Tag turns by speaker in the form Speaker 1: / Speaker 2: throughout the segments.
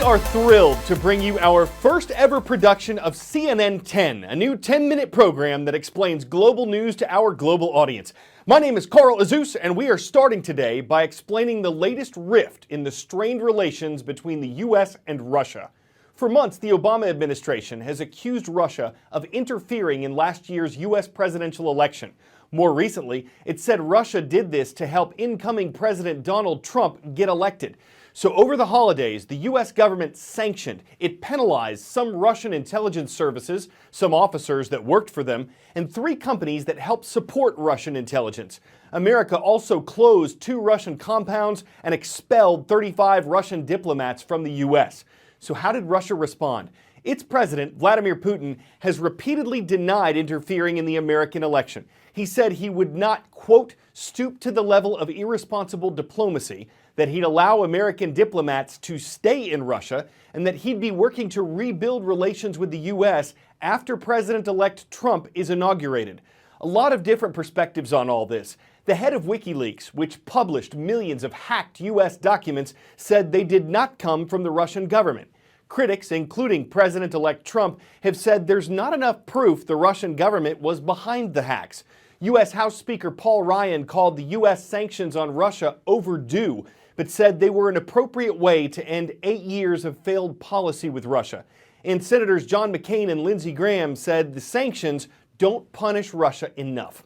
Speaker 1: are thrilled to bring you our first ever production of CNN 10, a new 10-minute program that explains global news to our global audience. My name is Carl Azuz, and we are starting today by explaining the latest rift in the strained relations between the U.S. and Russia. For months, the Obama administration has accused Russia of interfering in last year's U.S. presidential election. More recently, it said Russia did this to help incoming President Donald Trump get elected. So over the holidays, the U.S. government sanctioned, it penalized some Russian intelligence services, some officers that worked for them, and 3 companies that helped support Russian intelligence. America also closed 2 Russian compounds and expelled 35 Russian diplomats from the U.S. So how did Russia respond? Its president, Vladimir Putin, has repeatedly denied interfering in the American election. He said he would not, quote, stoop to the level of irresponsible diplomacy, that he'd allow American diplomats to stay in Russia, and that he'd be working to rebuild relations with the U.S. after President-elect Trump is inaugurated. A lot of different perspectives on all this. The head of WikiLeaks, which published millions of hacked U.S. documents, said they did not come from the Russian government. Critics, including President-elect Trump, have said there's not enough proof the Russian government was behind the hacks. U.S. House Speaker Paul Ryan called the U.S. sanctions on Russia overdue, but said they were an appropriate way to end 8 years of failed policy with Russia. And Senators John McCain and Lindsey Graham said the sanctions don't punish Russia enough.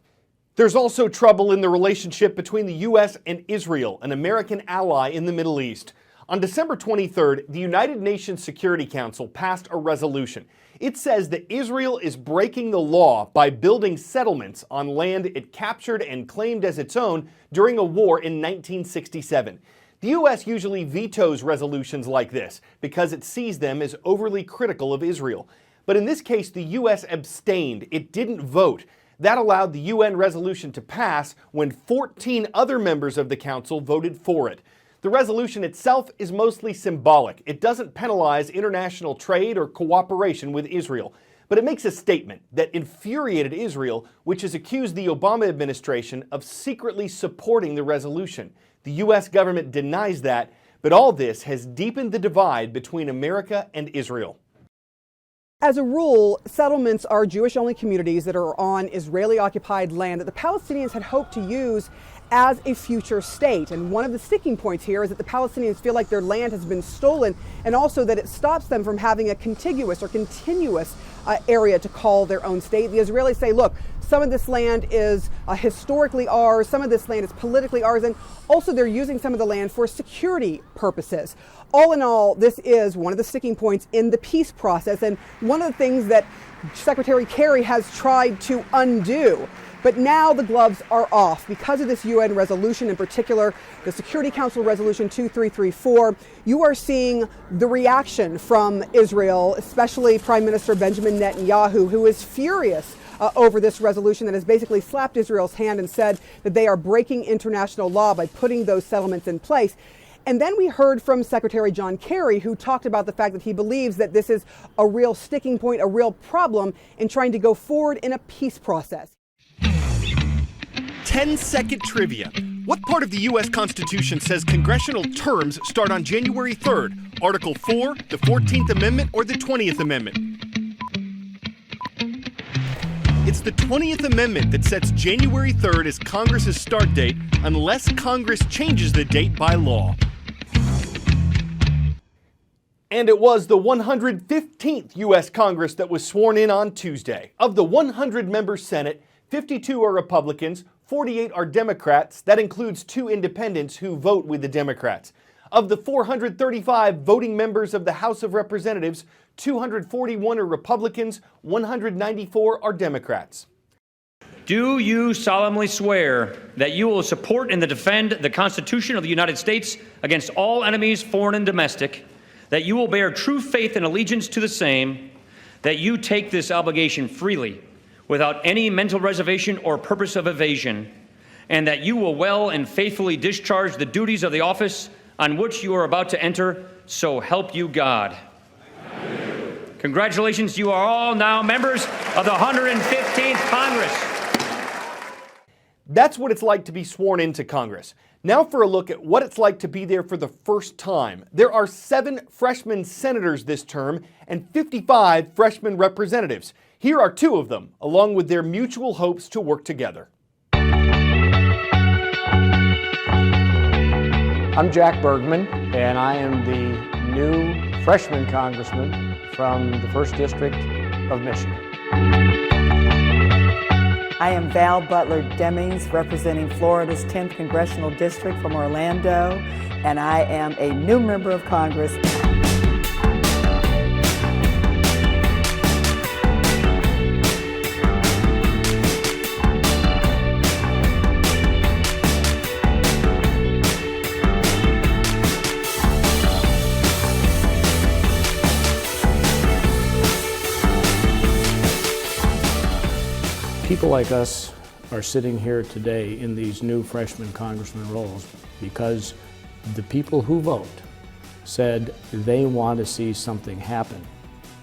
Speaker 1: There's also trouble in the relationship between the U.S. and Israel, an American ally in the Middle East. On December 23rd, the United Nations Security Council passed a resolution. It says that Israel is breaking the law by building settlements on land it captured and claimed as its own during a war in 1967. The U.S. usually vetoes resolutions like this because it sees them as overly critical of Israel. But in this case, the U.S. abstained. It didn't vote. That allowed the UN resolution to pass when 14 other members of the Council voted for it. The resolution itself is mostly symbolic. It doesn't penalize international trade or cooperation with Israel. But it makes a statement that infuriated Israel, which has accused the Obama administration of secretly supporting the resolution. The U.S. government denies that, but all this has deepened the divide between America and Israel.
Speaker 2: As a rule, settlements are Jewish-only communities that are on Israeli-occupied land that the Palestinians had hoped to use as a future state. And one of the sticking points here is that the Palestinians feel like their land has been stolen, and also that it stops them from having a contiguous or continuous area to call their own state. The Israelis say, look, some of this land is historically ours, some of this land is politically ours, and also they're using some of the land for security purposes. All in all, this is one of the sticking points in the peace process, and one of the things that Secretary Kerry has tried to undo. But now the gloves are off because of this UN resolution, in particular, the Security Council Resolution 2334. You are seeing the reaction from Israel, especially Prime Minister Benjamin Netanyahu, who is furious over this resolution that has basically slapped Israel's hand and said that they are breaking international law by putting those settlements in place. And then we heard from Secretary John Kerry, who talked about the fact that he believes that this is a real sticking point, a real problem in trying to go forward in a peace process.
Speaker 1: 10-second trivia. What part of the U.S. Constitution says congressional terms start on January 3rd? Article 4, the 14th Amendment, or the 20th Amendment? It's the 20th Amendment that sets January 3rd as Congress's start date unless Congress changes the date by law. And it was the 115th U.S. Congress that was sworn in on Tuesday. Of the 100-member Senate, 52 are Republicans, 48 are Democrats. That includes 2 independents who vote with the Democrats. Of the 435 voting members of the House of Representatives, 241 are Republicans, 194 are Democrats.
Speaker 3: Do you solemnly swear that you will support and defend the Constitution of the United States against all enemies, foreign and domestic, that you will bear true faith and allegiance to the same, that you take this obligation freely, without any mental reservation or purpose of evasion, and that you will well and faithfully discharge the duties of the office on which you are about to enter, so help you God. Congratulations, you are all now members of the 115th Congress.
Speaker 1: That's what it's like to be sworn into Congress. Now for a look at what it's like to be there for the first time. There are 7 freshman senators this term and 55 freshman representatives. Here are 2 of them, along with their mutual hopes to work together.
Speaker 4: I'm Jack Bergman, and I am the new freshman congressman from the 1st District of Michigan.
Speaker 5: I am Val Butler Demings, representing Florida's 10th Congressional District from Orlando, and I am a new member of Congress.
Speaker 4: People like us are sitting here today in these new freshman congressman roles because the people who vote said they want to see something happen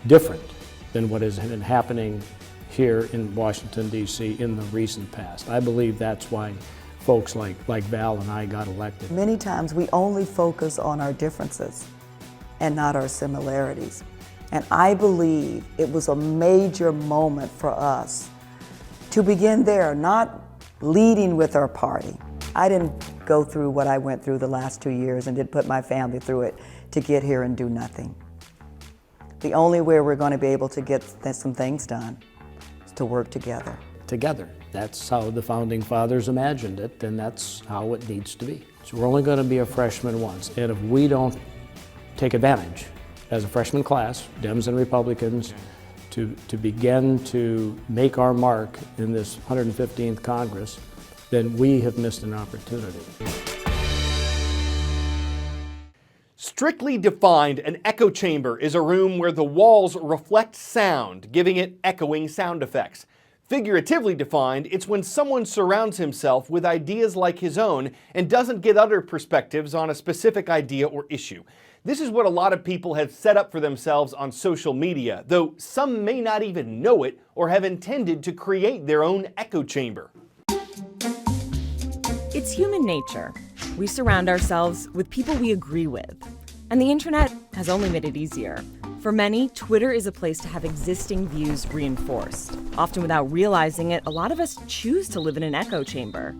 Speaker 4: different than what has been happening here in Washington, D.C. in the recent past. I believe that's why folks like Val and I got elected.
Speaker 5: Many times we only focus on our differences and not our similarities. And I believe it was a major moment for us to begin there, not leading with our party. I didn't go through what I went through the last 2 years and did put my family through it to get here and do nothing. The only way we're going to be able to get some things done is to work together.
Speaker 4: Together. That's how the Founding Fathers imagined it, and that's how it needs to be. So we're only going to be a freshman once, and if we don't take advantage as a freshman class, Dems and Republicans, to begin to make our mark in this 115th Congress, then we have missed an opportunity.
Speaker 1: Strictly defined, an echo chamber is a room where the walls reflect sound, giving it echoing sound effects. Figuratively defined, it's when someone surrounds himself with ideas like his own and doesn't get other perspectives on a specific idea or issue. This is what a lot of people have set up for themselves on social media, though some may not even know it or have intended to create their own echo chamber.
Speaker 6: It's human nature. We surround ourselves with people we agree with. And the internet has only made it easier. For many, Twitter is a place to have existing views reinforced. Often without realizing it, a lot of us choose to live in an echo chamber,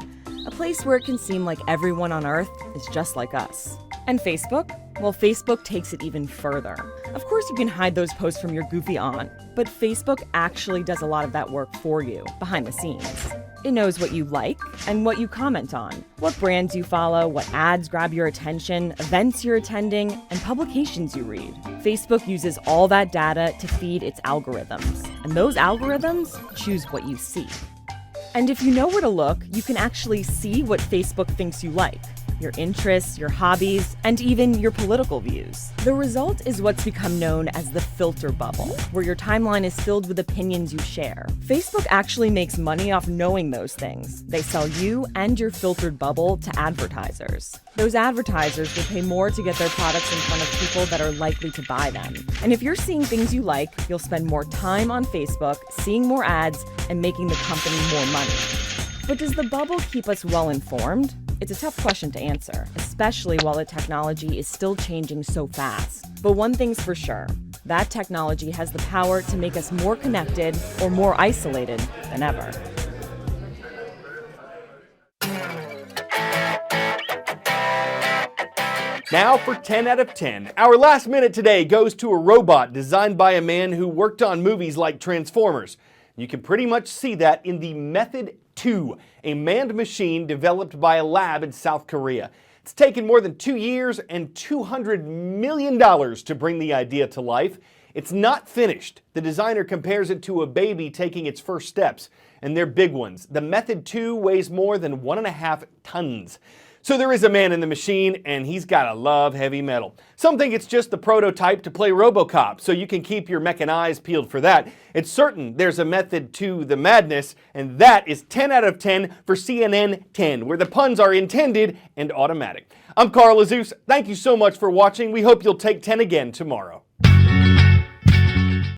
Speaker 6: a place where it can seem like everyone on Earth is just like us. And Facebook? Well, Facebook takes it even further. Of course, you can hide those posts from your goofy aunt, but Facebook actually does a lot of that work for you, behind the scenes. It knows what you like and what you comment on, what brands you follow, what ads grab your attention, events you're attending, and publications you read. Facebook uses all that data to feed its algorithms, and those algorithms choose what you see. And if you know where to look, you can actually see what Facebook thinks you like. Your interests, your hobbies, and even your political views. The result is what's become known as the filter bubble, where your timeline is filled with opinions you share. Facebook actually makes money off knowing those things. They sell you and your filtered bubble to advertisers. Those advertisers will pay more to get their products in front of people that are likely to buy them. And if you're seeing things you like, you'll spend more time on Facebook, seeing more ads, and making the company more money. But does the bubble keep us well informed? It's a tough question to answer, especially while the technology is still changing so fast. But one thing's for sure, that technology has the power to make us more connected or more isolated than ever.
Speaker 1: Now for 10 out of 10. Our last minute today goes to a robot designed by a man who worked on movies like Transformers. You can pretty much see that in the Method 2, a manned machine developed by a lab in South Korea. It's taken more than 2 years and $200 million to bring the idea to life. It's not finished. The designer compares it to a baby taking its first steps, and they're big ones. The Method 2 weighs more than 1.5 tons. So there is a man in the machine, and he's gotta love heavy metal. Some think it's just the prototype to play RoboCop, so you can keep your mechan eyes peeled for that. It's certain there's a method to the madness, and that is 10 out of 10 for CNN 10, where the puns are intended and automatic. I'm Carl Azuz. Thank you so much for watching. We hope you'll take 10 again tomorrow.